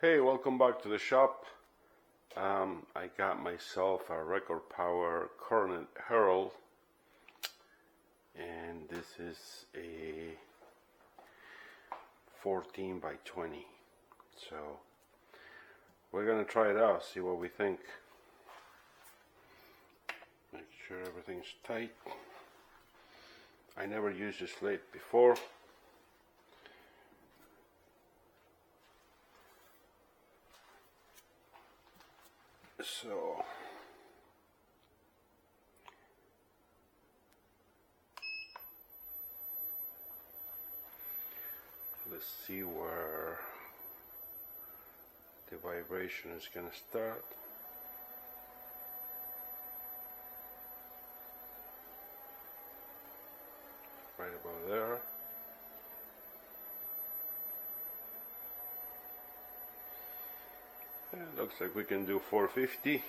Hey, welcome back to the shop. I got myself a record power Coronet Herald, and this is a 14 by 20. So we're gonna try it out, see what we think. Make sure everything's tight. I never used this lathe before. So let's see where the vibration is going to start. Right about there. Yeah, looks like we can do 450.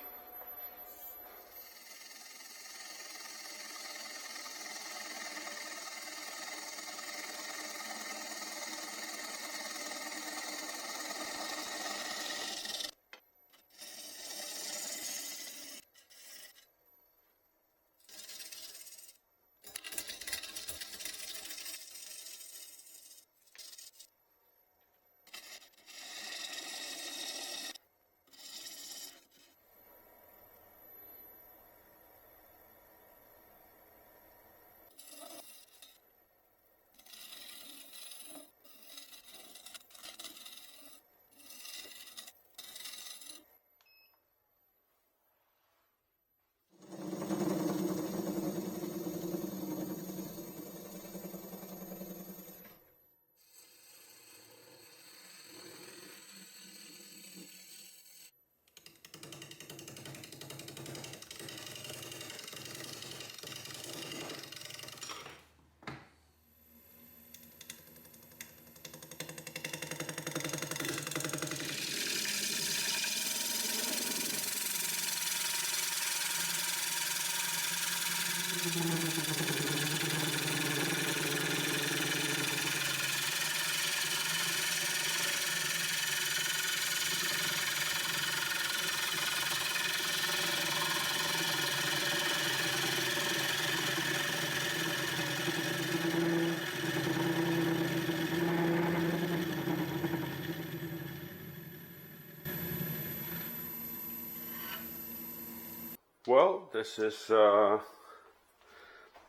Well, this is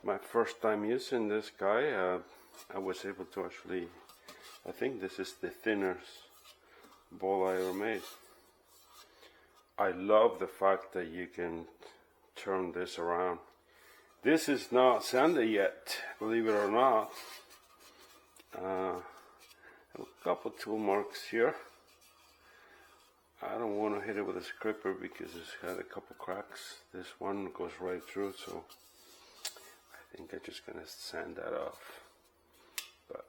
my first time using this guy. I was able to actually, I think this is the thinnest ball I ever made. I love the fact that you can turn this around. This is not sanded yet, believe it or not. A couple tool marks here. I don't want to hit it with a scraper because it's had a couple cracks. This one goes right through, so I think I'm just gonna sand that off. But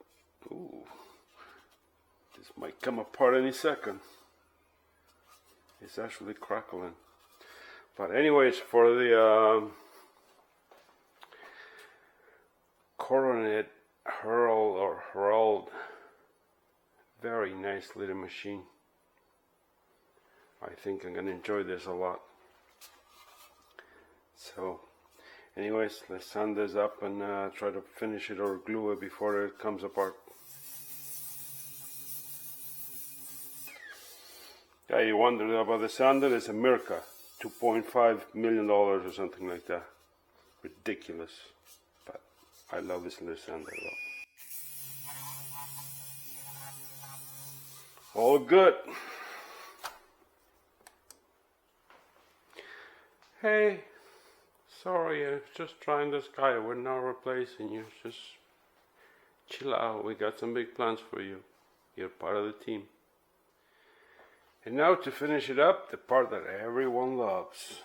ooh, this might come apart any second. It's actually crackling. But anyways, for the Coronet Herald, very nice little machine. I think I'm going to enjoy this a lot. So anyways, let's sand this up and try to finish it or glue it before it comes apart. Yeah, you wondered about the sander. It's a Mirka, $2.5 million or something like that. Ridiculous. But I love this little sander a lot. All good. Hey, sorry, I was just trying this guy. We're not replacing you. Just chill out. We got some big plans for you. You're part of the team. And now to finish it up, the part that everyone loves.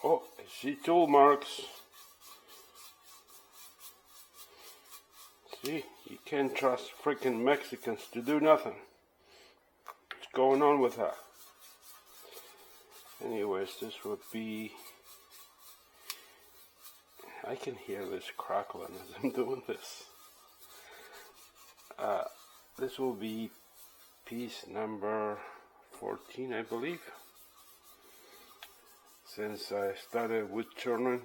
Oh, I see tool marks. See, you can't trust freaking Mexicans to do nothing. What's going on with that? Anyways, this would be I can hear this crackling as I'm doing this. This will be piece number 14, I believe. Since I started wood turning,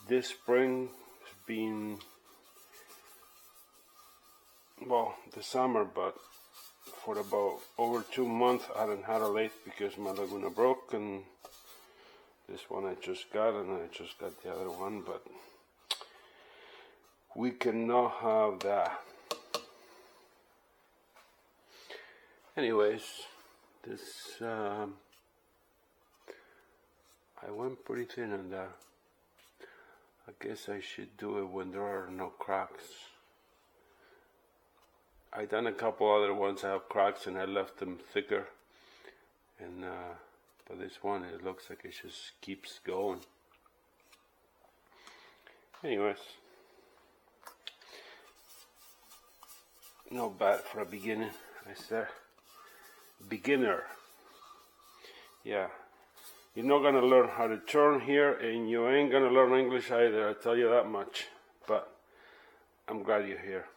this spring has been, well, the summer, but for about over 2 months I hadn't had a lathe because my Laguna broke, and this one I just got, and I just got the other one, but we cannot have that. Anyways, this I went pretty thin on that. I guess I should do it when there are no cracks. I done a couple other ones that have cracks and I left them thicker, and but this one, it looks like it just keeps going. Anyways, not bad for a beginning. I said beginner. Yeah, you're not gonna learn how to turn here, and you ain't gonna learn English either, I tell you that much, but I'm glad you're here.